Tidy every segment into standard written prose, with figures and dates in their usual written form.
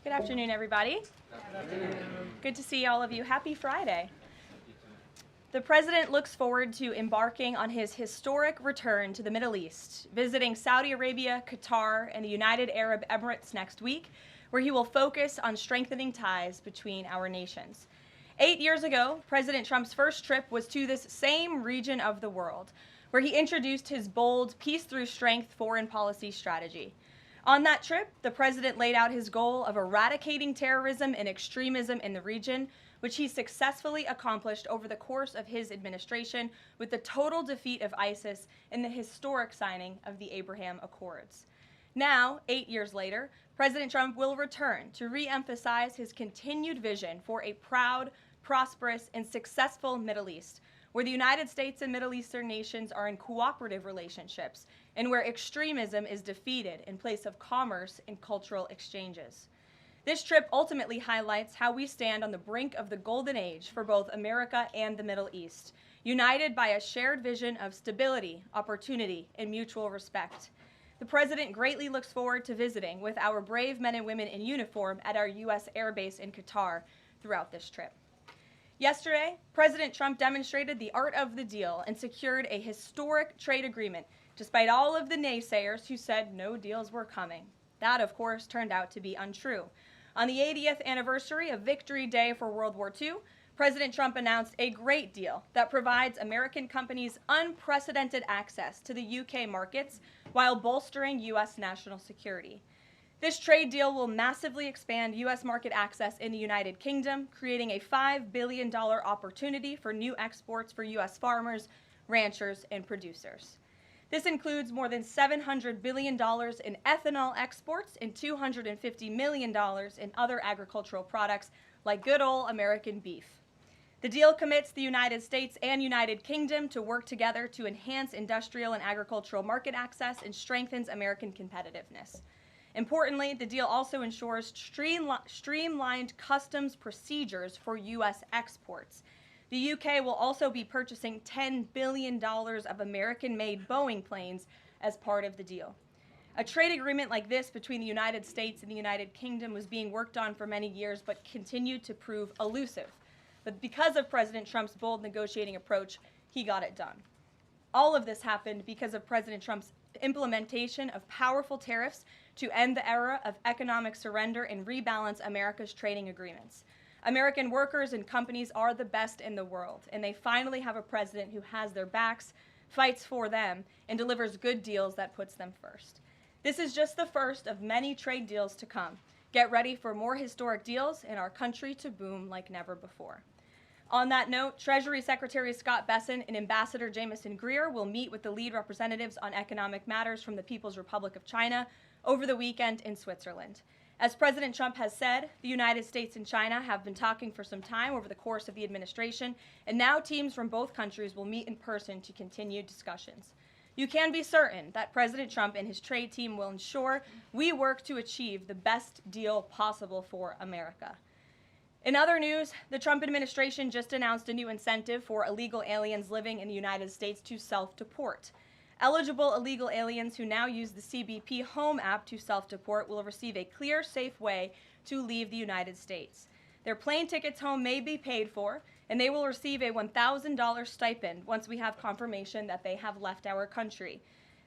Good afternoon, everybody. Good to see all of you. Happy Friday. The President looks forward to embarking on his historic return to the Middle East, visiting Saudi Arabia, Qatar, and the United Arab Emirates next week, where he will focus on strengthening ties between our nations. 8 years ago, President Trump's first trip was to this same region of the world, where he introduced his bold peace through strength foreign policy strategy. On that trip, the president laid out his goal of eradicating terrorism and extremism in the region, which he successfully accomplished over the course of his administration with the total defeat of ISIS and the historic signing of the Abraham Accords. Now, 8 years later, President Trump will return to re-emphasize his continued vision for a proud, prosperous, and successful Middle East, where the United States and Middle Eastern nations are in cooperative relationships, and where extremism is defeated in place of commerce and cultural exchanges. This trip ultimately highlights how we stand on the brink of the golden age for both America and the Middle East, united by a shared vision of stability, opportunity, and mutual respect. The President greatly looks forward to visiting with our brave men and women in uniform at our U.S. Air Base in Qatar throughout this trip. Yesterday, President Trump demonstrated the art of the deal and secured a historic trade agreement, despite all of the naysayers who said no deals were coming. That, of course, turned out to be untrue. On the 80th anniversary of Victory Day for World War II, President Trump announced a great deal that provides American companies unprecedented access to the UK markets while bolstering U.S. national security. This trade deal will massively expand U.S. market access in the United Kingdom, creating a $5 billion opportunity for new exports for U.S. farmers, ranchers, and producers. This includes more than $700 billion in ethanol exports and $250 million in other agricultural products like good old American beef. The deal commits the United States and United Kingdom to work together to enhance industrial and agricultural market access and strengthens American competitiveness. Importantly, the deal also ensures streamlined customs procedures for U.S. exports. The UK will also be purchasing $10 billion of American-made Boeing planes as part of the deal. A trade agreement like this between the United States and the United Kingdom was being worked on for many years but continued to prove elusive. But because of President Trump's bold negotiating approach, he got it done. All of this happened because of President Trump's implementation of powerful tariffs to end the era of economic surrender and rebalance America's trading agreements. American workers and companies are the best in the world, and they finally have a president who has their backs, fights for them, and delivers good deals that puts them first. This is just the first of many trade deals to come. Get ready for more historic deals and our country to boom like never before. On that note, Treasury Secretary Scott Bessent and Ambassador Jamieson Greer will meet with the lead representatives on economic matters from the People's Republic of China over the weekend in Switzerland. As President Trump has said, the United States and China have been talking for some time over the course of the administration, and now teams from both countries will meet in person to continue discussions. You can be certain that President Trump and his trade team will ensure we work to achieve the best deal possible for America. In other news, the Trump administration just announced a new incentive for illegal aliens living in the United States to self-deport. Eligible illegal aliens who now use the CBP Home app to self-deport will receive a clear, safe way to leave the United States. Their plane tickets home may be paid for, and they will receive a $1,000 stipend once we have confirmation that they have left our country.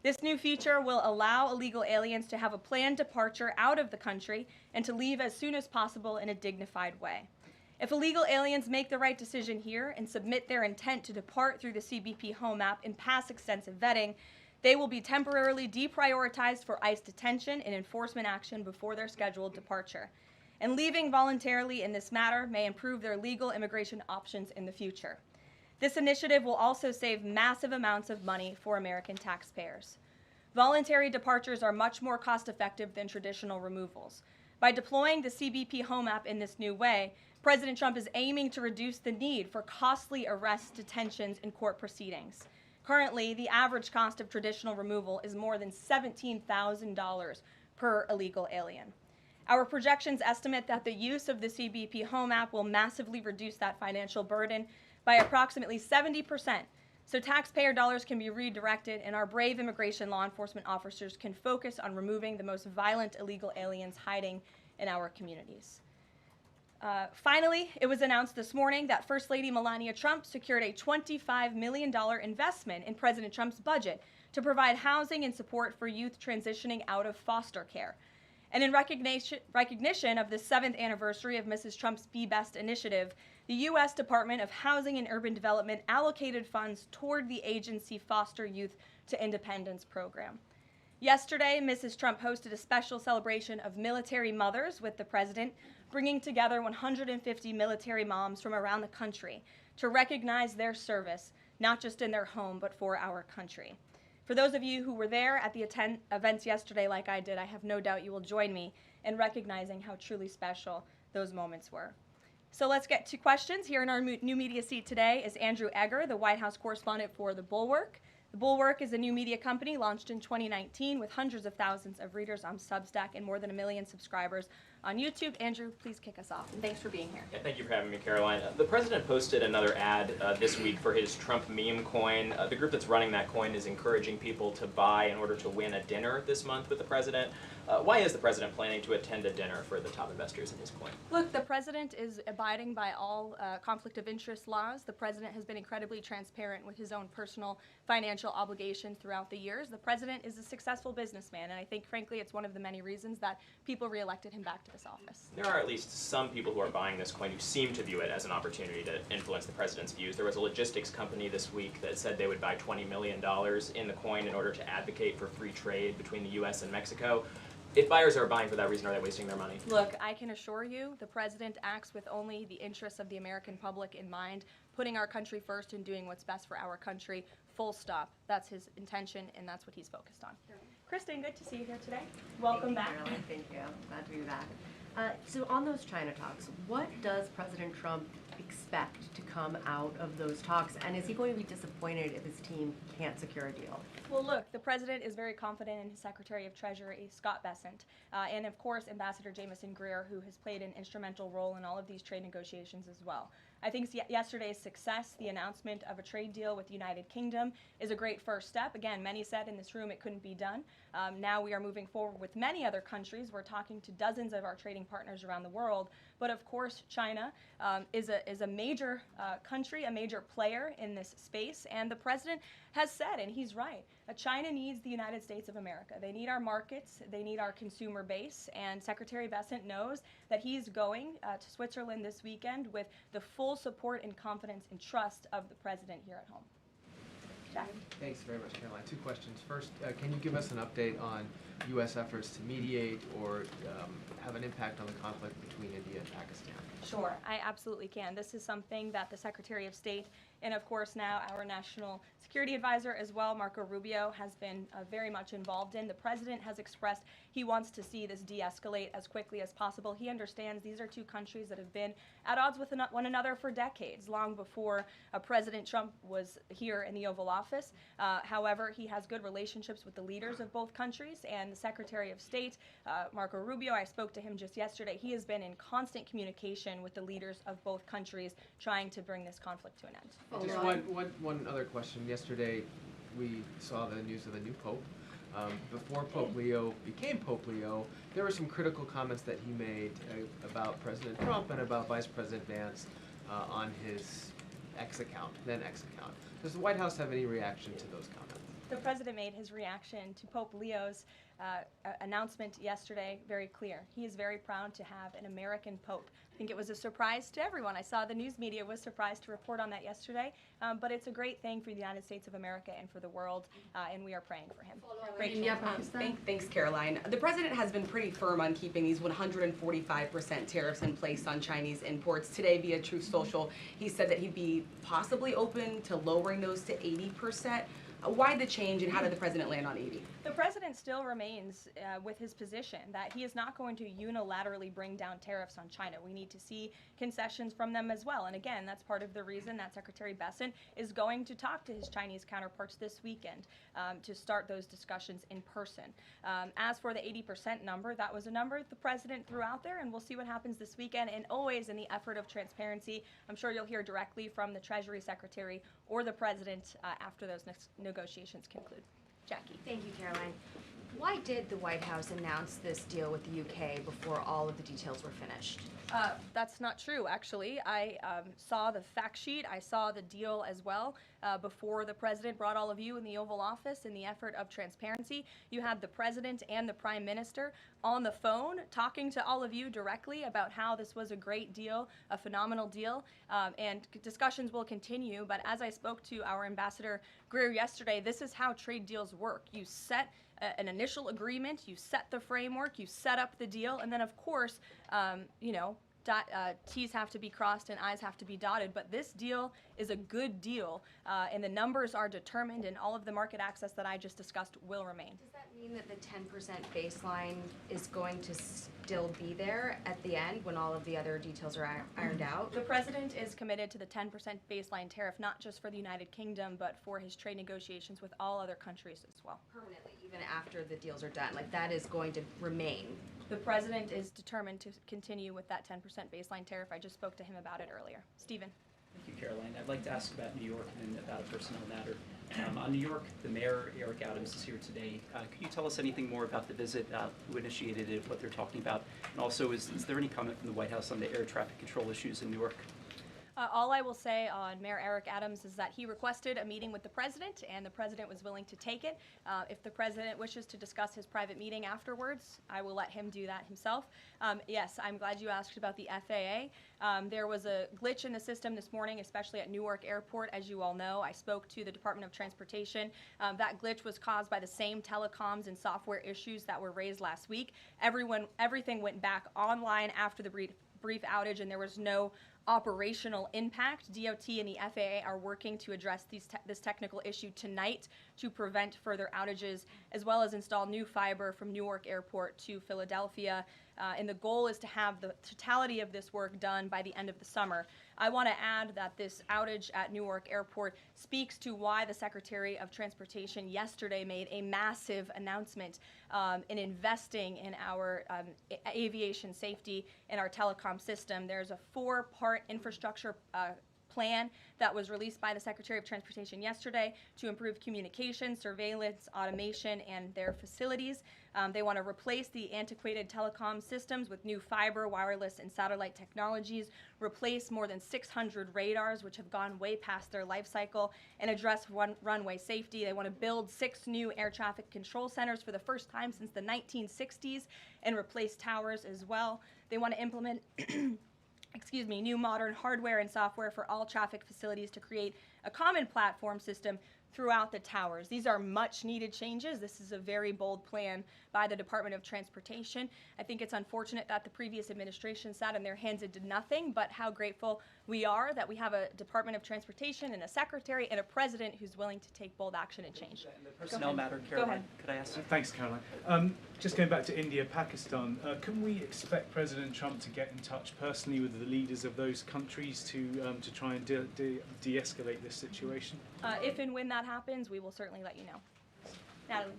This new feature will allow illegal aliens to have a planned departure out of the country and to leave as soon as possible in a dignified way. If illegal aliens make the right decision here and submit their intent to depart through the CBP Home app and pass extensive vetting, they will be temporarily deprioritized for ICE detention and enforcement action before their scheduled departure. And leaving voluntarily in this matter may improve their legal immigration options in the future. This initiative will also save massive amounts of money for American taxpayers. Voluntary departures are much more cost-effective than traditional removals. By deploying the CBP Home app in this new way, President Trump is aiming to reduce the need for costly arrests, detentions, and court proceedings. Currently, the average cost of traditional removal is more than $17,000 per illegal alien. Our projections estimate that the use of the CBP Home app will massively reduce that financial burden by approximately 70%, so taxpayer dollars can be redirected and our brave immigration law enforcement officers can focus on removing the most violent illegal aliens hiding in our communities. Finally, it was announced this morning that First Lady Melania Trump secured a $25 million investment in President Trump's budget to provide housing and support for youth transitioning out of foster care. And in recognition of the 7th anniversary of Mrs. Trump's Be Best initiative, the U.S. Department of Housing and Urban Development allocated funds toward the agency Foster Youth to Independence program. Yesterday, Mrs. Trump hosted a special celebration of military mothers with the president, bringing together 150 military moms from around the country to recognize their service, not just in their home, but for our country. For those of you who were there at the events yesterday like I did, I have no doubt you will join me in recognizing how truly special those moments were. So let's get to questions. Here in our new media seat today is Andrew Egger, the White House correspondent for The Bulwark. The Bulwark is a new media company launched in 2019 with hundreds of thousands of readers on Substack and more than 1 million subscribers on YouTube. Andrew, please kick us off. And thanks for being here. Yeah, thank you for having me, Caroline. The president posted another ad this week for his Trump meme coin. The group that's running that coin is encouraging people to buy in order to win a dinner this month with the president. Why is the president planning to attend a dinner for the top investors in his coin? Look, the president is abiding by all conflict of interest laws. The president has been incredibly transparent with his own personal financial obligations throughout the years. The president is a successful businessman, and I think, frankly, it's one of the many reasons that people reelected him back to this office. There are at least some people who are buying this coin who seem to view it as an opportunity to influence the president's views. There was a logistics company this week that said they would buy $20 million in the coin in order to advocate for free trade between the U.S. and Mexico. If buyers are buying for that reason, are they wasting their money? Look, I can assure you the president acts with only the interests of the American public in mind, putting our country first and doing what's best for our country, full stop. That's his intention, and that's what he's focused on. Kristen, good to see you here today. Welcome back. Caroline. Thank you. Glad to be back. So on those China talks, what does President Trump expect to come out of those talks, and is he going to be disappointed if his team can't secure a deal? Well, look, the president is very confident in his Secretary of Treasury, Scott Bessent, and of course Ambassador Jamieson Greer, who has played an instrumental role in all of these trade negotiations as well. I think yesterday's success, the announcement of a trade deal with the United Kingdom, is a great first step. Again, many said in this room it couldn't be done. Now we are moving forward with many other countries. We're talking to dozens of our trading partners around the world. But of course, China is a major country, a major player in this space. And the president has said, and he's right, China needs the United States of America. They need our markets. They need our consumer base. And Secretary Bessent knows that he's going to Switzerland this weekend with the full support and confidence and trust of the president here at home. Jack? Thanks very much, Caroline. 2 questions. First, can you give us an update on U.S. efforts to mediate or have an impact on the conflict between India and Pakistan? Sure, I absolutely can. This is something that the Secretary of State and, of course, now our National Security Advisor as well, Marco Rubio, has been very much involved in. The president has expressed he wants to see this de-escalate as quickly as possible. He understands these are 2 countries that have been at odds with one another for decades, long before President Trump was here in the Oval Office. However, he has good relationships with the leaders of both countries, and the Secretary of State, Marco Rubio, I spoke to him just yesterday. He has been in constant communication with the leaders of both countries trying to bring this conflict to an end. Just one other question. Yesterday, we saw the news of the new Pope. Before Pope Leo became Pope Leo, there were some critical comments that he made about President Trump and about Vice President Vance on his then ex account. Does the White House have any reaction to those comments? The president made his reaction to Pope Leo's announcement yesterday very clear. He is very proud to have an American Pope. I think it was a surprise to everyone. I saw the news media was surprised to report on that yesterday, but it's a great thing for the United States of America and for the world, and we are praying for him. Thanks, Caroline. The president has been pretty firm on keeping these 145% tariffs in place on Chinese imports. Today, via Truth Social, he said that he'd be possibly open to lowering those to 80%. Why the change, and how did the president land on 80? The president still remains with his position that he is not going to unilaterally bring down tariffs on China. We need to see concessions from them as well. And again, that's part of the reason that Secretary Bessent is going to talk to his Chinese counterparts this weekend to start those discussions in person. As for the 80% number, that was a number the president threw out there, and we'll see what happens this weekend. And always in the effort of transparency, I'm sure you'll hear directly from the Treasury Secretary or the president after those negotiations conclude. Jackie. Thank you, Caroline. Why did the White House announce this deal with the UK before all of the details were finished? That's not true, actually. I saw the fact sheet. I saw the deal as well before the president brought all of you in the Oval Office in the effort of transparency. You had the president and the prime minister on the phone talking to all of you directly about how this was a great deal, a phenomenal deal, and discussions will continue. But as I spoke to our Ambassador Greer yesterday, this is how trade deals work. You set an initial agreement, you set the framework, you set up the deal, and then of course, T's have to be crossed and I's have to be dotted, but this deal is a good deal, and the numbers are determined, and all of the market access that I just discussed will remain. Does that mean that the 10% baseline is going to still be there at the end when all of the other details are ironed out? The president is committed to the 10% baseline tariff, not just for the United Kingdom, but for his trade negotiations with all other countries as well. Permanently, even after the deals are done, like that is going to remain. The president is determined to continue with that 10% baseline tariff. I just spoke to him about it earlier. Stephen. Thank you, Caroline. I'd like to ask about New York and about a personnel matter. On New York, the mayor, Eric Adams, is here today. Could you tell us anything more about the visit, who initiated it, what they're talking about? And also, is there any comment from the White House on the air traffic control issues in Newark? All I will say on Mayor Eric Adams is that he requested a meeting with the president, and the president was willing to take it. If the president wishes to discuss his private meeting afterwards, I will let him do that himself. Yes, I'm glad you asked about the FAA. There was a glitch in the system this morning, especially at Newark Airport. As you all know, I spoke to the Department of Transportation. That glitch was caused by the same telecoms and software issues that were raised last week. Everything went back online after the brief outage, and there was no operational impact. DOT and the FAA are working to address this technical issue tonight to prevent further outages, as well as install new fiber from Newark Airport to Philadelphia. And the goal is to have the totality of this work done by the end of the summer. I want to add that this outage at Newark Airport speaks to why the Secretary of Transportation yesterday made a massive announcement in investing in our aviation safety and our telecom system. There's a 4-part infrastructure plan that was released by the Secretary of Transportation yesterday to improve communication, surveillance, automation, and their facilities. They want to replace the antiquated telecom systems with new fiber, wireless, and satellite technologies, replace more than 600 radars, which have gone way past their life cycle, and address runway safety. They want to build 6 new air traffic control centers for the first time since the 1960s and replace towers as well. They want to implement new modern hardware and software for all traffic facilities to create a common platform system throughout the towers. These are much needed changes. This is a very bold plan by the Department of Transportation. I think it's unfortunate that the previous administration sat on their hands and did nothing, but how grateful we are that we have a Department of Transportation and a secretary and a president who's willing to take bold action and change. The personnel matter, Caroline, could I ask? Thanks, Caroline. Just going back to India, Pakistan, can we expect President Trump to get in touch personally with the leaders of those countries to try and de-escalate this situation? If and when that happens, we will certainly let you know. Natalie.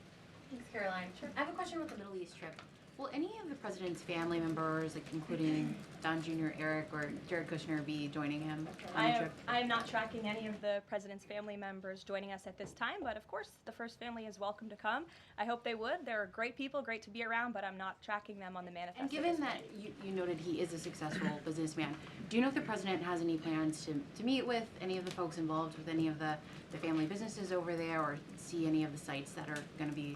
Thanks, Caroline. Sure. I have a question about the Middle East trip. Will any of the president's family members, like including Don Jr., Eric, or Jared Kushner, be joining him on the trip? I am not tracking any of the president's family members joining us at this time, but of course, the first family is welcome to come. I hope they would. They're great people, great to be around, but I'm not tracking them on the manifest. And given that you noted he is a successful businessman, do you know if the president has any plans to meet with any of the folks involved with any of the family businesses over there, or see any of the sites that are going to be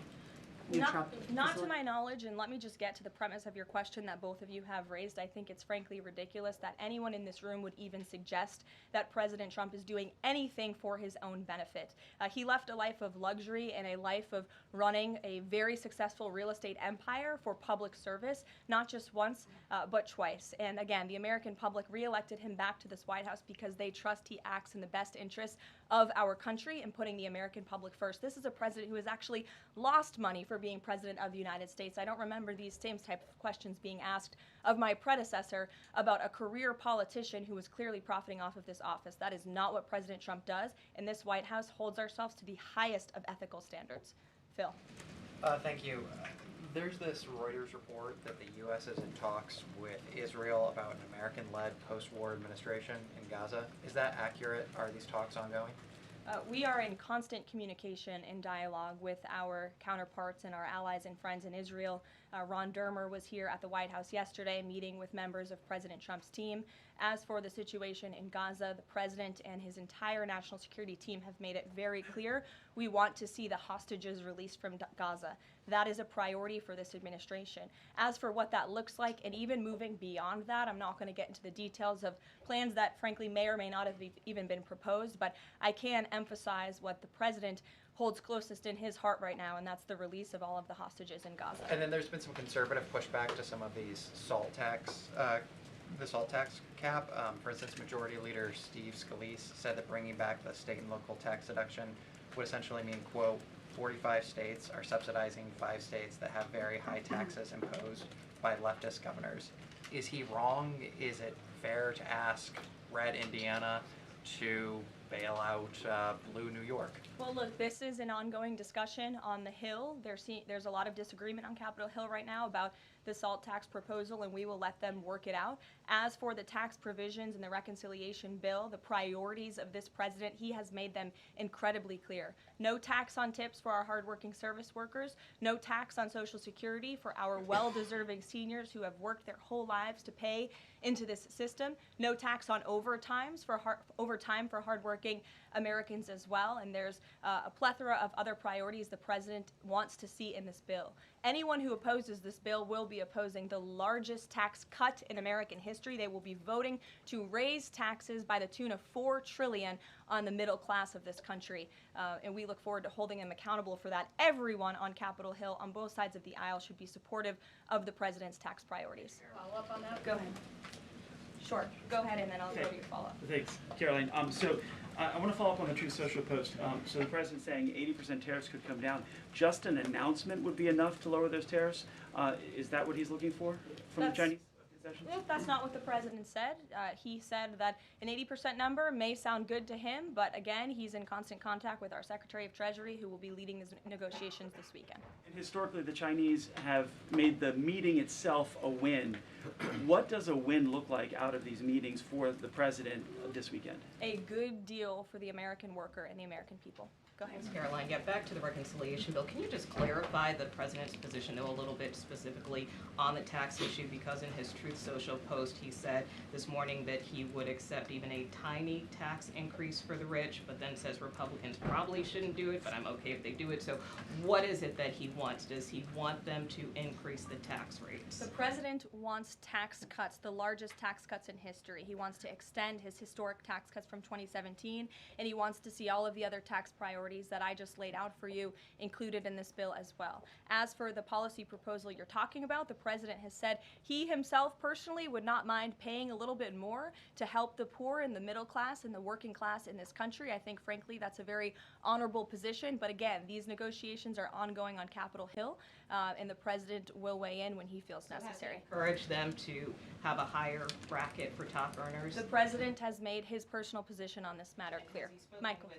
Not to my knowledge, and let me just get to the premise of your question that both of you have raised. I think it's frankly ridiculous that anyone in this room would even suggest that President Trump is doing anything for his own benefit. He left a life of luxury and a life of running a very successful real estate empire for public service, not just once, but twice. And again, the American public reelected him back to this White House because they trust he acts in the best interests of our country and putting the American public first. This is a president who has actually lost money for being president of the United States. I don't remember these same type of questions being asked of my predecessor about a career politician who was clearly profiting off of this office. That is not what President Trump does, and this White House holds ourselves to the highest of ethical standards. Phil. Thank you. There's this Reuters report that the U.S. is in talks with Israel about an American-led post-war administration in Gaza. Is that accurate? Are these talks ongoing? We are in constant communication and dialogue with our counterparts and our allies and friends in Israel. Ron Dermer was here at the White House yesterday meeting with members of President Trump's team. As for the situation in Gaza, the president and his entire national security team have made it very clear we want to see the hostages released from Gaza. That is a priority for this administration. As for what that looks like, and even moving beyond that, I'm not going to get into the details of plans that frankly may or may not have even been proposed, but I can emphasize what the president holds closest in his heart right now, and that's the release of all of the hostages in Gaza. And then there's been some conservative pushback to some of these the salt tax cap. For instance, Majority Leader Steve Scalise said that bringing back the state and local tax deduction would essentially mean, quote, 45 states are subsidizing 5 states that have very high taxes imposed by leftist governors. Is he wrong? Is it fair to ask red Indiana to bail out blue New York? Well, look, this is an ongoing discussion on the Hill. There's a lot of disagreement on Capitol Hill right now about the SALT tax proposal, and we will let them work it out. As for the tax provisions in the reconciliation bill, the priorities of this president, he has made them incredibly clear. No tax on tips for our hardworking service workers, no tax on Social Security for our well-deserving seniors who have worked their whole lives to pay into this system, no tax on overtime for hardworking Americans as well, and there's a plethora of other priorities the president wants to see in this bill. Anyone who opposes this bill will be opposing the largest tax cut in American history. They will be voting to raise taxes by the tune of $4 trillion on the middle class of this country, and we look forward to holding them accountable for that. Everyone on Capitol Hill on both sides of the aisle should be supportive of the president's tax priorities. Follow up on that? Go ahead. Sure. Go ahead, and then I'll go to your follow-up. Thanks, Caroline. I want to follow up on the Truth Social post. So the president's saying 80% tariffs could come down. Just an announcement would be enough to lower those tariffs. Is that what he's looking for from the Chinese concessions? Nope, that's not what the president said. He said that an 80% number may sound good to him, but again, he's in constant contact with our Secretary of Treasury, who will be leading these negotiations this weekend. And historically, the Chinese have made the meeting itself a win. What does a win look like out of these meetings for the president this weekend? A good deal for the American worker and the American people. Go ahead. Thanks, Caroline. Yeah, back to the reconciliation bill. Can you just clarify the president's position a little bit specifically on the tax issue? Because in his Truth Social post, he said this morning that he would accept even a tiny tax increase for the rich, but then says Republicans probably shouldn't do it, but I'm okay if they do it. So what is it that he wants? Does he want them to increase the tax rates? The president wants tax cuts, the largest tax cuts in history. He wants to extend his historic tax cuts from 2017, and he wants to see all of the other tax priorities that I just laid out for you included in this bill as well. As for the policy proposal you're talking about, the president has said he himself personally would not mind paying a little bit more to help the poor and the middle class and the working class in this country. I think, frankly, that's a very honorable position. But again, these negotiations are ongoing on Capitol Hill, and the president will weigh in when he feels necessary. Encourage them to have a higher bracket for top earners? The president has made his personal position on this matter clear. Michael.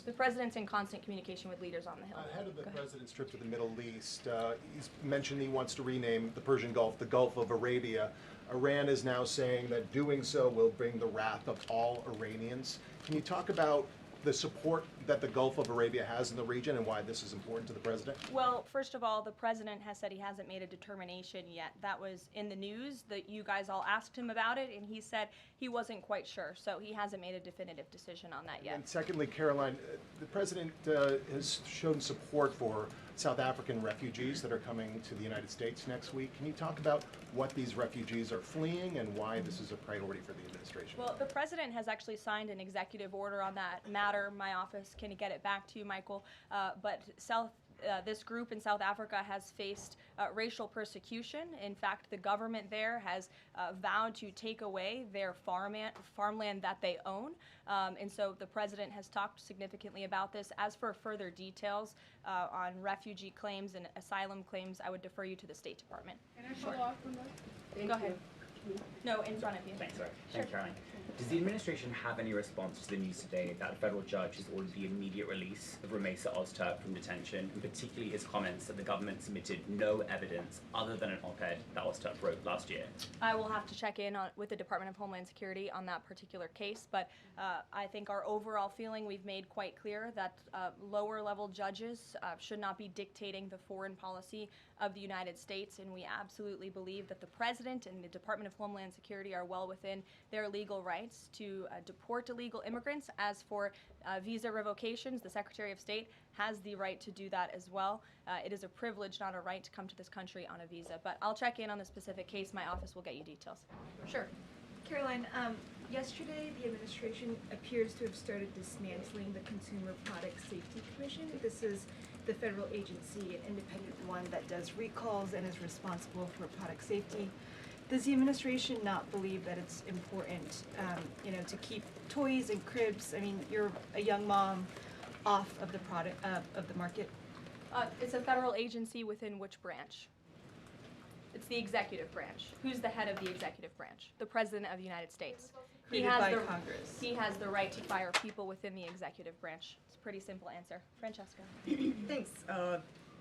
The president's in constant communication with leaders on the Hill. Ahead of the president's trip to the Middle East, he's mentioned he wants to rename the Persian Gulf the Gulf of Arabia. Iran is now saying that doing so will bring the wrath of all Iranians. Can you talk about the support that the Gulf of Arabia has in the region and why this is important to the president? Well, first of all, the president has said he hasn't made a determination yet. That was in the news that you guys all asked him about it, and he said he wasn't quite sure. So he hasn't made a definitive decision on that yet. And secondly, Caroline, the president has shown support for South African refugees that are coming to the United States next week. Can you talk about what these refugees are fleeing and why this is a priority for the administration? Well, the president has actually signed an executive order on that matter. My office can get it back to you, Michael. But this group in South Africa has faced racial persecution. In fact, the government there has vowed to take away their farmland that they own. And so the president has talked significantly about this. As for further details on refugee claims and asylum claims, I would defer you to the State Department. Can I follow up on that? Go ahead. No, in front of you. Thanks, sorry. Sure. Thanks, Caroline. Does the administration have any response to the news today that a federal judge has ordered the immediate release of Ramesa Ozturk from detention, and particularly his comments that the government submitted no evidence other than an op-ed that Ozturk wrote last year? I will have to check in with the Department of Homeland Security on that particular case, but I think our overall feeling, we've made quite clear that lower level judges should not be dictating the foreign policy of the United States, and we absolutely believe that the President and the Department of Homeland Security are well within their legal rights to deport illegal immigrants. As for visa revocations, the Secretary of State has the right to do that as well. It is a privilege, not a right, to come to this country on a visa. But I'll check in on the specific case. My office will get you details. Sure. Caroline, yesterday the administration appears to have started dismantling the Consumer Product Safety Commission. This is the federal agency, an independent one that does recalls and is responsible for product safety. Does the administration not believe that it's important, to keep toys and cribs? I mean, you're a young mom, off of the product of the market. It's a federal agency within which branch? It's the executive branch. Who's the head of the executive branch? The President of the United States. Created by Congress. He has the right to fire people within the executive branch. It's a pretty simple answer. Francesca. Thanks.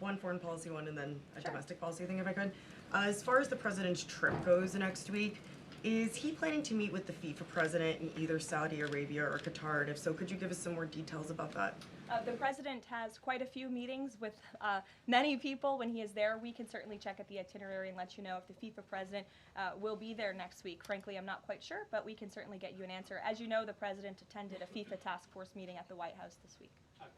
One foreign policy one and then a domestic policy thing, if I could. As far as the president's trip goes next week, is he planning to meet with the FIFA president in either Saudi Arabia or Qatar? And if so, could you give us some more details about that? The president has quite a few meetings with many people when he is there. We can certainly check at the itinerary and let you know if the FIFA president will be there next week. Frankly, I'm not quite sure, but we can certainly get you an answer. As you know, the president attended a FIFA task force meeting at the White House this week.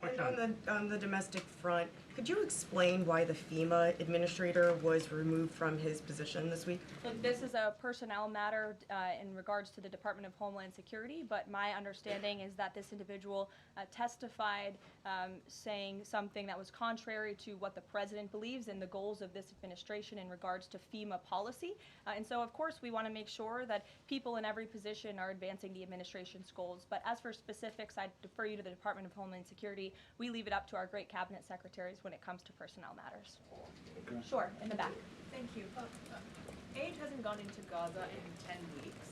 And on the domestic front, could you explain why the FEMA administrator was removed from his position this week? Look, this is a personnel matter in regards to the Department of Homeland Security, but my understanding is that this individual testified saying something that was contrary to what the president believes and the goals of this administration in regards to FEMA policy. And so, of course, we want to make sure that people in every position are advancing the administration's goals. But as for specifics, I'd defer you to the Department of Homeland Security. We leave it up to our great cabinet secretaries when it comes to personnel matters. Okay. Sure, in the back. Thank you. Aid hasn't gone into Gaza in 10 weeks.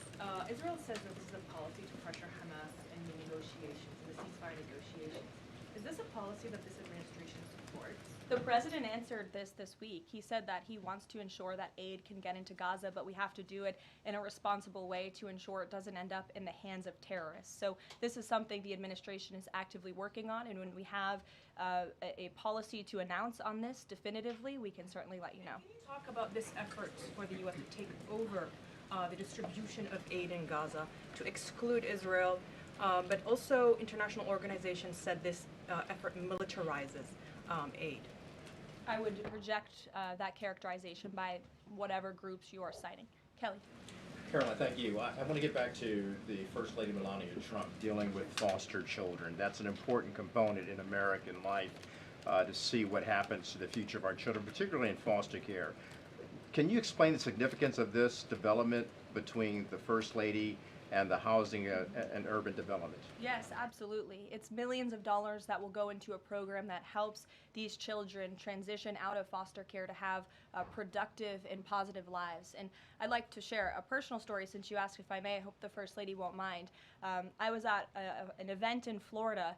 Israel says that this is a policy to pressure Hamas in the negotiations, in the ceasefire negotiations. Is this a policy that this administration supports? The president answered this week. He said that he wants to ensure that aid can get into Gaza, but we have to do it in a responsible way to ensure it doesn't end up in the hands of terrorists. So this is something the administration is actively working on, and when we have a policy to announce on this definitively, we can certainly let you know. Can you talk about this effort for the U.S. to take over the distribution of aid in Gaza, to exclude Israel, but also international organizations said this effort militarizes aid? I would reject that characterization by whatever groups you are citing. Kelly. Caroline, thank you. I want to get back to the First Lady Melania Trump dealing with foster children. That's an important component in American life to see what happens to the future of our children, particularly in foster care. Can you explain the significance of this development between the First Lady and the housing and urban development? Yes, absolutely. It's millions of dollars that will go into a program that helps these children transition out of foster care to have productive and positive lives. And I'd like to share a personal story since you asked, if I may. I hope the First Lady won't mind. I was at an event in Florida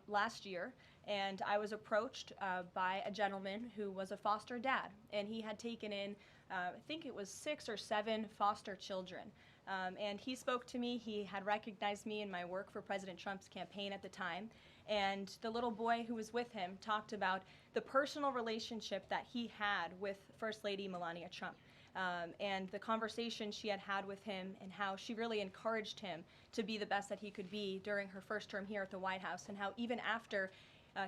last year, and I was approached by a gentleman who was a foster dad, and he had taken in, I think it was 6 or 7 foster children. And he spoke to me. He had recognized me in my work for President Trump's campaign at the time. And the little boy who was with him talked about the personal relationship that he had with First Lady Melania Trump. And the conversation she had had with him and how she really encouraged him to be the best that he could be during her first term here at the White House, and how even after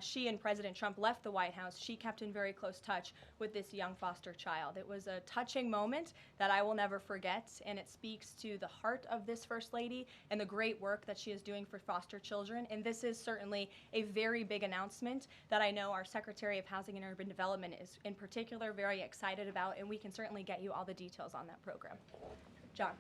she and President Trump left the White House, she kept in very close touch with this young foster child. It was a touching moment that I will never forget, and it speaks to the heart of this First Lady and the great work that she is doing for foster children. And this is certainly a very big announcement that I know our Secretary of Housing and Urban Development is in particular very excited about, and we can certainly get you all the details on that program. John.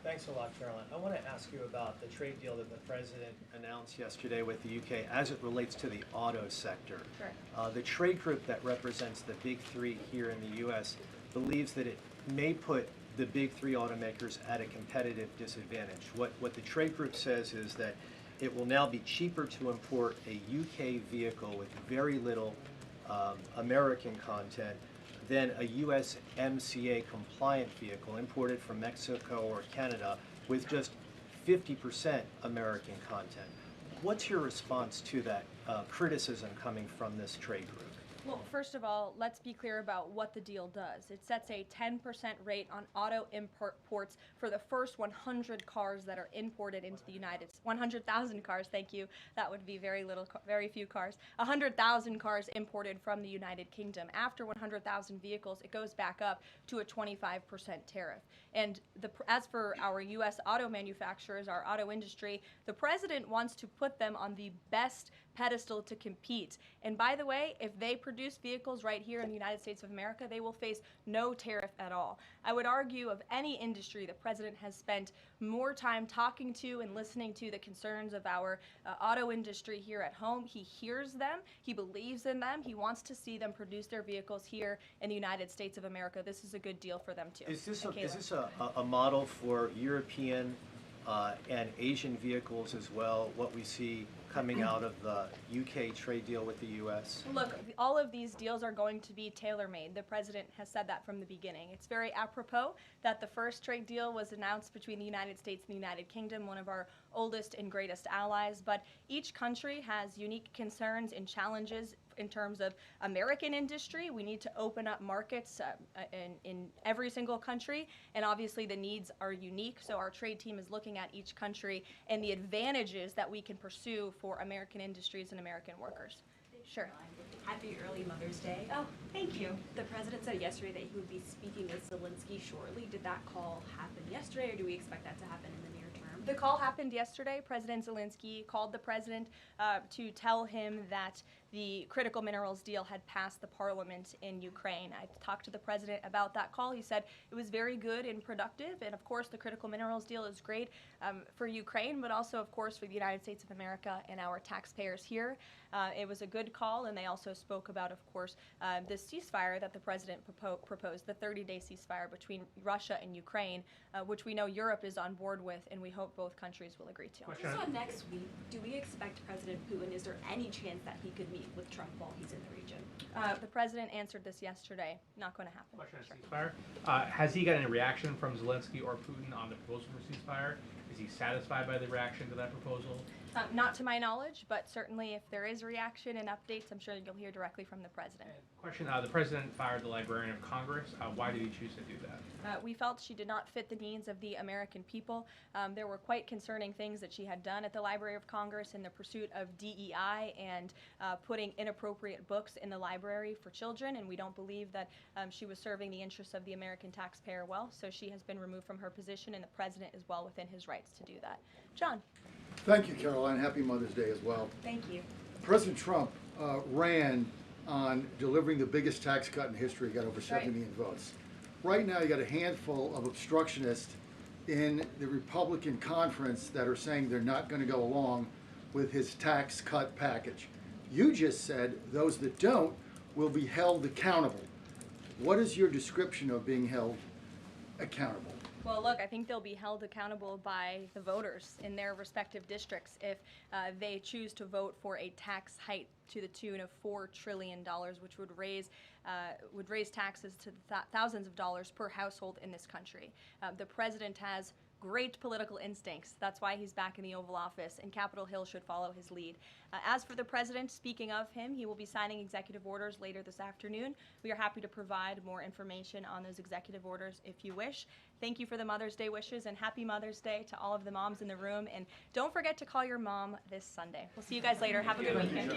Thanks a lot, Caroline. I want to ask you about the trade deal that the President announced yesterday with the UK as it relates to the auto sector. Sure. The trade group that represents the big three here in the U.S. believes that it may put the big three automakers at a competitive disadvantage. What the trade group says is that it will now be cheaper to import a UK vehicle with very little American content than a USMCA compliant vehicle imported from Mexico or Canada with just 50% American content. What's your response to that criticism coming from this trade group? Well, first of all, let's be clear about what the deal does. It sets a 10% rate on auto imports for the first 100 cars that are imported into the United States. 100,000 cars, thank you. That would be very few cars. 100,000 cars imported from the United Kingdom. After 100,000 vehicles, it goes back up to a 25% tariff. And as for our U.S. auto manufacturers, our auto industry, the president wants to put them on the best pedestal to compete. And by the way, if they produce vehicles right here in the United States of America, they will face no tariff at all. I would argue of any industry, the president has spent more time talking to and listening to the concerns of our auto industry here at home. He hears them, he believes in them, he wants to see them produce their vehicles here in the United States of America. This is a good deal for them too. Is this a model for European and Asian vehicles as well, what we see coming out of the UK trade deal with the US? Look, all of these deals are going to be tailor-made. The president has said that from the beginning. It's very apropos that the first trade deal was announced between the United States and the United Kingdom, one of our oldest and greatest allies, but each country has unique concerns and challenges in terms of American industry. We need to open up markets in every single country, and obviously the needs are unique, so our trade team is looking at each country and the advantages that we can pursue for American industries and American workers. Sure. Happy early Mother's Day. Oh, thank you. The president said yesterday that he would be speaking with Zelensky shortly. Did that call happen yesterday, or do we expect that to happen in the near term? The call happened yesterday. President Zelensky called the president to tell him that the critical minerals deal had passed the parliament in Ukraine. I talked to the president about that call. He said it was very good and productive, and of course the critical minerals deal is great for Ukraine, but also of course for the United States of America and our taxpayers here. It was a good call, and they also spoke about, of course, this ceasefire that the president proposed, the 30-day ceasefire between Russia and Ukraine, which we know Europe is on board with, and we hope both countries will agree to. Just on next week, do we expect President Putin, is there any chance that he could meet with Trump while he's in the region? The president answered this yesterday. Not going to happen. Question on ceasefire. Has he got any reaction from Zelensky or Putin on the proposal for ceasefire? Is he satisfied by the reaction to that proposal? Not to my knowledge, but certainly if there is a reaction and updates, I'm sure you'll hear directly from the president. Question, the president fired the Librarian of Congress. Why did he choose to do that? We felt she did not fit the needs of the American people. There were quite concerning things that she had done at the Library of Congress in the pursuit of DEI and putting inappropriate books in the library for children, and we don't believe that she was serving the interests of the American taxpayer well, so she has been removed from her position, and the president is well within his rights to do that. John. Thank you, Caroline. Happy Mother's Day as well. Thank you. President Trump ran on delivering the biggest tax cut in history, got over 70 million votes. Right now, you got a handful of obstructionists in the Republican conference that are saying they're not going to go along with his tax cut package. You just said those that don't will be held accountable. What is your description of being held accountable? Well, look, I think they'll be held accountable by the voters in their respective districts if they choose to vote for a tax hike to the tune of $4 trillion, which would raise taxes to thousands of dollars per household in this country. The president has great political instincts. That's why he's back in the Oval Office, and Capitol Hill should follow his lead. As for the president, speaking of him, he will be signing executive orders later this afternoon. We are happy to provide more information on those executive orders if you wish. Thank you for the Mother's Day wishes, and happy Mother's Day to all of the moms in the room. And don't forget to call your mom this Sunday. We'll see you guys later. Have a good weekend.